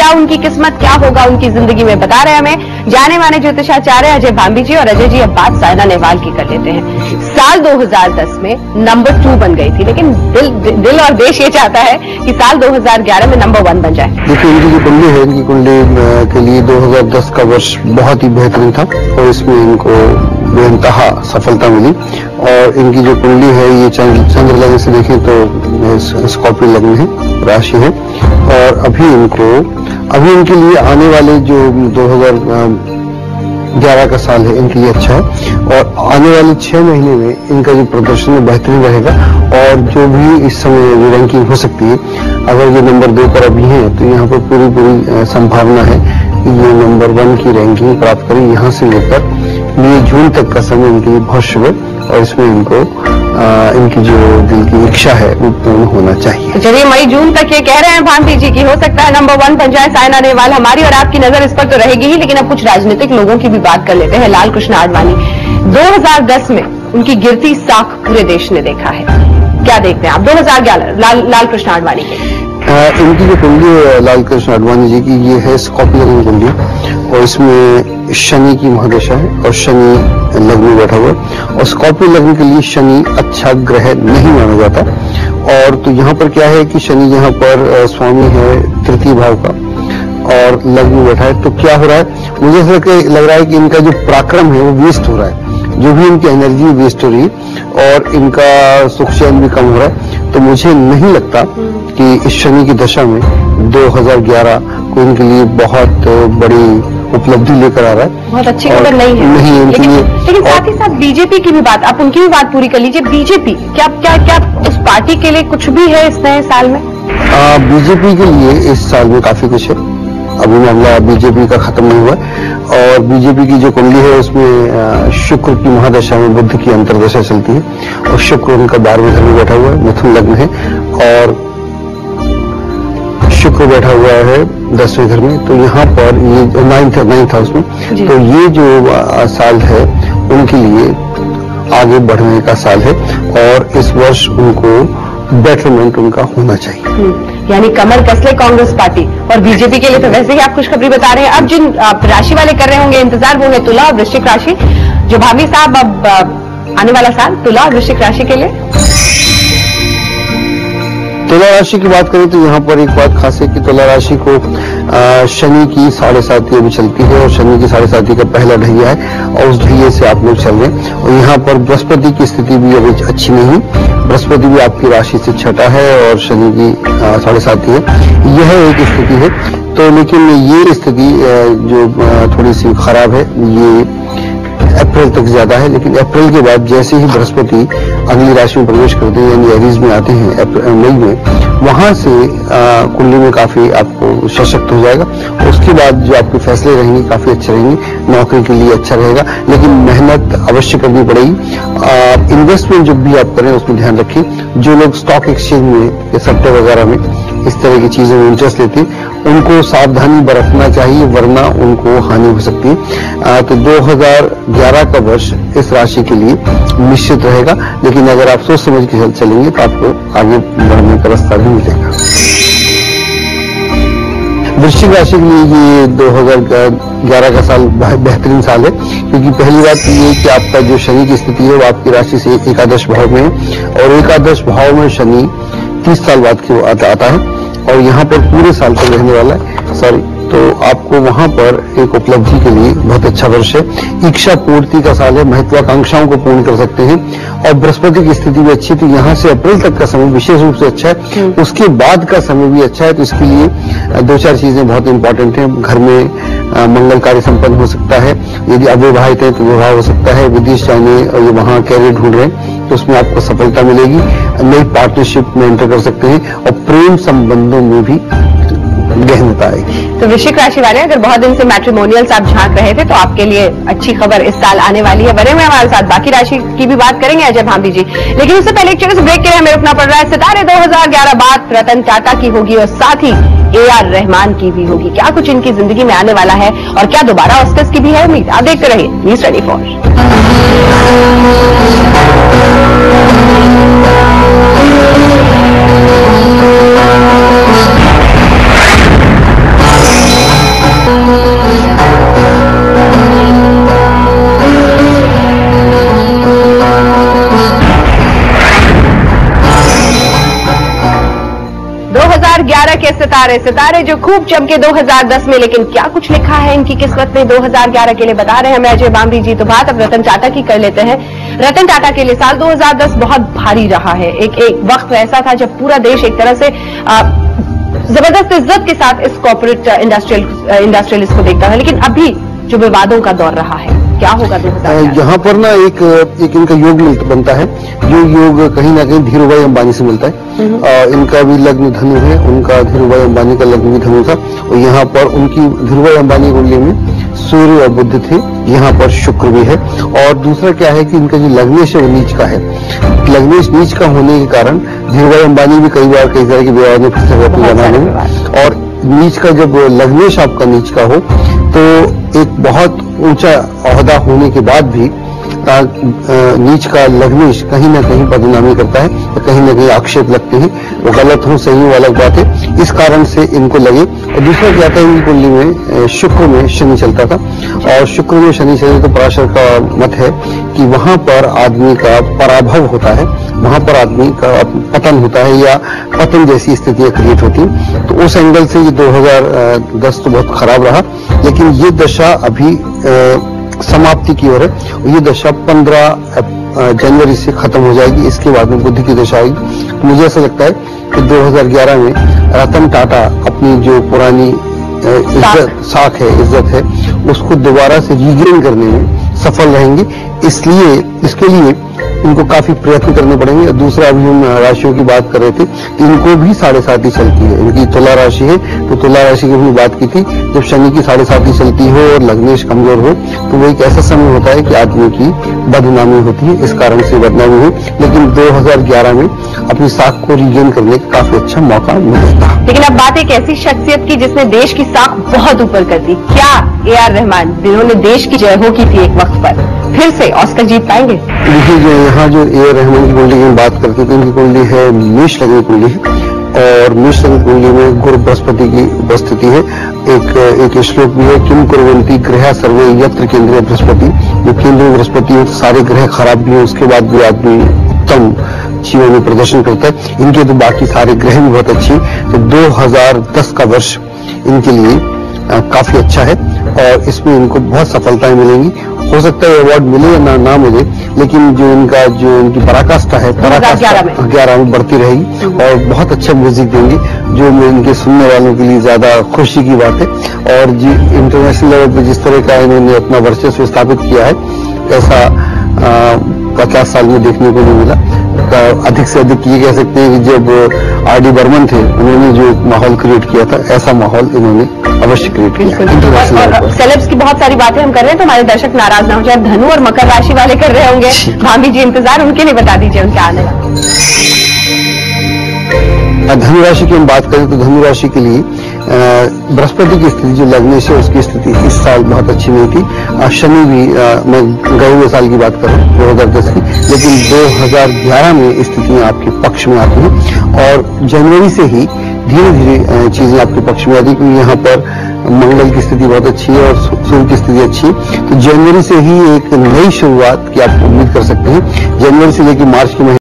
क्या उनकी किस्मत, क्या होगा उनकी जिंदगी में, बता रहे हमें जाने माने ज्योतिषाचार्य अजय भांबी जी। और अजय जी, अब बात साइना नेहवाल की कर लेते हैं। साल 2010 में नंबर 2 बन गई थी, लेकिन दिल और देश ये चाहता है कि साल 2011 में नंबर 1 बन जाए। देखिए, इनकी जो कुंडली है, इनकी कुंडली के लिए 2010 का वर्ष बहुत ही बेहतरीन था और इसमें इनको बेइंतहा सफलता मिली। और इनकी जो कुंडली है ये चंद्र लग्न से देखें तो स्कॉर्पियो लग्न है, राशि है। और अभी इनके लिए आने वाले जो 2011 का साल है इनके लिए अच्छा है। और आने वाले 6 महीने में इनका जो प्रदर्शन है बेहतरीन रहेगा। और जो भी इस समय रैंकिंग हो सकती है, अगर ये नंबर 2 पर अभी है तो यहाँ पर पूरी संभावना है कि ये नंबर 1 की रैंकिंग प्राप्त करें। यहाँ से लेकर मई जून तक का समय इनके लिए बहुत शुभ है और इसमें इनको इनकी जो दिल की इच्छा है वो पूर्ण होना चाहिए। तो चलिए, मई जून तक ये कह रहे हैं भांति जी की हो सकता है नंबर 1 बन जाए साइना नेहवाल। हमारी और आपकी नजर इस पर तो रहेगी ही, लेकिन अब कुछ राजनीतिक लोगों की भी बात कर लेते हैं। लाल कृष्ण आडवाणी, 2010 में उनकी गिरती साख पूरे देश ने देखा है, क्या देखते हैं आप 2011 लाल कृष्ण आडवाणी के? इनकी जो कुंडली है लाल कृष्ण आडवाणी जी की, ये है स्कॉर्पियो लग्न कुंडली और इसमें शनि की महादशा है और शनि लग्न में बैठा हुआ है। और स्कॉर्पियो लग्न के लिए शनि अच्छा ग्रह नहीं माना जाता। और तो यहाँ पर क्या है कि शनि यहाँ पर स्वामी है तृतीय भाव का और लग्न में बैठा है। तो क्या हो रहा है, मुझे ऐसा लग रहा है कि इनका जो पराक्रम है वो वेस्ट हो रहा है, जो भी इनकी एनर्जी वेस्ट हो रही है और इनका सुख चैन भी कम हो रहा है। तो मुझे नहीं लगता कि इस शनि की दशा में 2011 को इनके लिए बहुत बड़ी उपलब्धि लेकर आ रहा है। बहुत अच्छी खबर नहीं है, लेकिन साथ ही साथ बीजेपी की भी बात, आप उनकी भी बात पूरी कर लीजिए। बीजेपी क्या उस पार्टी के लिए कुछ भी है इस नए साल में? बीजेपी के लिए इस साल में काफी कुछ है। अभी मामला बीजेपी का खत्म नहीं हुआ और बीजेपी की जो कुंडली है उसमें शुक्र की महादशा में बुध की अंतर्दशा चलती है और शुक्र उनका 12वें घर में बैठा हुआ है, मिथुन लग्न है और शुक्र बैठा हुआ है 10वें घर में। तो यहाँ पर ये 9th हाउस में, तो ये जो साल है उनके लिए आगे बढ़ने का साल है और इस वर्ष उनको बेटरमेंट उनका होना चाहिए। यानी कमर कस ले कांग्रेस पार्टी। और बीजेपी के लिए तो वैसे ही आप खुशखबरी बता रहे हैं। अब जिन राशि वाले कर रहे होंगे इंतजार, वो है तुला और वृश्चिक राशि। जो भाभी साहब अब आने वाला साल तुला और वृश्चिक राशि के लिए, तुला राशि की बात करें तो यहाँ पर एक बात खास है कि तुला राशि को शनि की 7.5 अभी चलती है और शनि की 7.5 का पहला ढैया है और उस ढैये से आप लोग चल रहे हैं। और यहाँ पर बृहस्पति की स्थिति भी अभी अच्छी नहीं, बृहस्पति भी आपकी राशि से छठा है और शनि की 7.5 है, यह एक स्थिति है। तो लेकिन ये स्थिति जो थोड़ी सी खराब है ये अप्रैल तक ज्यादा है, लेकिन अप्रैल के बाद जैसे ही बृहस्पति अगली राशि में प्रवेश करते हैं यानी एरीज में आते हैं मई में, वहां से कुंडली में काफी आपको सशक्त हो जाएगा। उसके बाद जो आपके फैसले रहेंगे काफी अच्छे रहेंगे, नौकरी के लिए अच्छा रहेगा, लेकिन मेहनत अवश्य करनी पड़ेगी। इन्वेस्टमेंट जब भी आप करें उसमें ध्यान रखें। जो लोग स्टॉक एक्सचेंज में या सट्टे वगैरह में इस तरह की चीजों में इंटरेस्ट लेते हैं उनको सावधानी बरतना चाहिए, वरना उनको हानि हो सकती है। तो 2011 का वर्ष इस राशि के लिए निश्चित रहेगा, लेकिन अगर आप सोच समझ के चलेंगे तो आपको आगे बढ़ने का रास्ता भी मिलेगा। वृश्चिक राशि के लिए ये 2011 का साल बेहतरीन साल है, क्योंकि पहली बात तो ये कि आपका जो शनि की स्थिति है वो आपकी राशि से एकादश भाव में है और एकादश भाव में शनि 30 साल बाद की आता है और यहाँ पर पूरे साल तक रहने वाला है। तो आपको वहां पर एक उपलब्धि के लिए बहुत अच्छा वर्ष है। इच्छा पूर्ति का साल है, महत्वाकांक्षाओं को पूर्ण कर सकते हैं और बृहस्पति की स्थिति भी अच्छी, तो यहाँ से अप्रैल तक का समय विशेष रूप से अच्छा है। उसके बाद का समय भी अच्छा है, तो इसके लिए 2-4 चीजें बहुत इंपॉर्टेंट हैं। घर में मंगल कार्य संपन्न हो सकता है, यदि अविवाहित है तो विवाह हो सकता है, विदेश जाने और ये वहां कैरियर ढूंढ रहे हैं तो उसमें आपको सफलता मिलेगी, नई पार्टनरशिप में एंटर कर सकते हैं और प्रेम संबंधों में भी गहनता आएगी। तो वृश्चिक राशि वाले अगर बहुत दिन से मैट्रिमोनियल्स आप झांक रहे थे तो आपके लिए अच्छी खबर इस साल आने वाली है। बने हुए हमारे साथ बाकी राशि की भी बात करेंगे अजय भांबी जी, लेकिन उससे पहले एक छोटे से ब्रेक के लिए हमें रुकना पड़ रहा है। सितारे 2011 बात रतन टाटा की होगी और साथ ही AR रहमान की भी होगी। क्या कुछ इनकी जिंदगी में आने वाला है और क्या दोबारा ऑस्कर्स की भी है उम्मीद? आप देखते रहिए न्यूज़ 24। रहे सितारे जो खूब चमके 2010 में, लेकिन क्या कुछ लिखा है इनकी किस्मत में 2011 के लिए, बता रहे हैं हमें अजय बांबी जी। तो बात अब रतन टाटा की कर लेते हैं। रतन टाटा के लिए साल 2010 बहुत भारी रहा है। एक वक्त ऐसा था जब पूरा देश एक तरह से जबरदस्त इज्जत के साथ इस कॉर्पोरेट इंडस्ट्रियलिस्ट को देखता है, लेकिन अभी जो विवादों का दौर रहा है, क्या होगा 2011? यहाँ पर ना एक इनका योग बनता है, जो योग कहीं ना कहीं धीरूभाई अंबानी से मिलता है। इनका भी लग्न धनु है, उनका धीरूभाई अंबानी का लग्न भी धनु था, और यहाँ पर उनकी धीरूभाई अंबानी कुंडली में सूर्य और बुध थे, यहाँ पर शुक्र भी है। और दूसरा क्या है कि इनका जो लग्नेश है वो नीच का है। लग्नेश नीच का होने के कारण धीरूभाई अंबानी भी कई बार कई तरह के विवाद में फंसे हुए अपने जमाने में। और नीच का जब लग्नेश आपका नीच का हो तो एक बहुत ऊंचा ओहदा होने के बाद भी नीच का लग्नेश कहीं ना कहीं बदनामी करता है, तो कहीं ना कहीं आक्षेप लगते हैं, वो गलत हो सही हो अलग बात है, इस कारण से इनको लगे। और दूसरा क्या था, इनकी कुंडली में शुक्र में शनि चलता था, और शुक्र में शनि चले तो पराशर का मत है कि वहां पर आदमी का पराभव होता है, वहां पर आदमी का पतन होता है या पतन जैसी स्थितियां क्रिएट होती हैं। तो उस एंगल से ये 2010 तो बहुत खराब रहा, लेकिन ये दशा अभी समाप्ति की ओर है। ये दशा 15 जनवरी से खत्म हो जाएगी, इसके बाद में बुध की दशा आएगी। तो मुझे ऐसा लगता है कि 2011 में रतन टाटा अपनी जो पुरानी साख है, इज्जत है, उसको दोबारा से रीगेन करने में सफल रहेंगे। इसलिए इसके लिए इनको काफी प्रयत्न करने पड़ेंगे। और दूसरा, अभी हम राशियों की बात कर रहे थे, इनको भी 7.5 चलती है। इनकी तुला राशि है, तो तुला राशि की भी बात की थी। जब शनि की 7.5 चलती हो और लग्नेश कमजोर हो तो वो एक ऐसा समय होता है कि आदमी की बदनामी होती है, इस कारण से बदनामी हुई। लेकिन 2011 में अपनी साख को रीगेन करने का काफी अच्छा मौका मिलेगा। लेकिन अब बात एक ऐसी शख्सियत की जिसने देश की साख बहुत ऊपर कर दी। क्या AR रहमान, जिन्होंने देश की जय हो की थी एक वक्त पर, फिर से ऑस्कर जीत पाएंगे? देखिए, यहाँ जो AR रहमान की कुंडली की बात करते हैं तो इनकी कुंडली है मेष लग्न कुंडली है, और मेष लग्न कुंडली में गुरु बृहस्पति की उपस्थिति है। एक श्लोक भी है, किम कुर्वन्ति ग्रह सर्वे यत्र केंद्रीय बृहस्पति। जो केंद्रीय बृहस्पति है, सारे ग्रह खराब भी है, उसके बाद भी आदमी उत्तम जीवन में प्रदर्शन करता है। इनके तो बाकी सारे ग्रह भी बहुत अच्छे हैं। तो 2010 का वर्ष इनके लिए काफी अच्छा है, और इसमें इनको बहुत सफलताएं मिलेंगी। हो सकता है अवार्ड मिले या ना मिले, लेकिन जो इनकी पराकाष्ठा है, पराकाष्ठा 11 में बढ़ती रहेगी, और बहुत अच्छा म्यूजिक देंगे, जो इनके सुनने वालों के लिए ज्यादा खुशी की बात है। और जी इंटरनेशनल लेवल पे जिस तरह का इन्होंने अपना वर्चस्व स्थापित किया है, ऐसा 50 साल में देखने को नहीं मिला। अधिक से अधिक ये कह सकते हैं कि जब RD बर्मन थे, उन्होंने जो माहौल क्रिएट किया था, ऐसा माहौल इन्होंने अवश्य क्रिएट किया। सेलेब्स की बहुत सारी बातें हम कर रहे हैं, तो हमारे दर्शक नाराज ना हो जाए। धनु और मकर राशि वाले कर रहे होंगे, भाभी जी इंतजार, उनके लिए बता दीजिए उनका आने का। धनु राशि की हम बात करें तो धनु राशि के लिए बृहस्पति की स्थिति जो लग्नेश है, उसकी स्थिति इस साल बहुत अच्छी नहीं थी। शनि भी, मैं गए हुए साल की बात कर रहा हूँ 2010 की, लेकिन 2011 में स्थितियां आपके पक्ष में आती हैं, और जनवरी से ही धीरे धीरे चीजें आपके पक्ष में आती, क्योंकि यहाँ पर मंगल की स्थिति बहुत अच्छी है और सूर्य की स्थिति अच्छी है। तो जनवरी से ही एक नई शुरुआत की आप उम्मीद कर सकते हैं। जनवरी से लेकर मार्च के महीने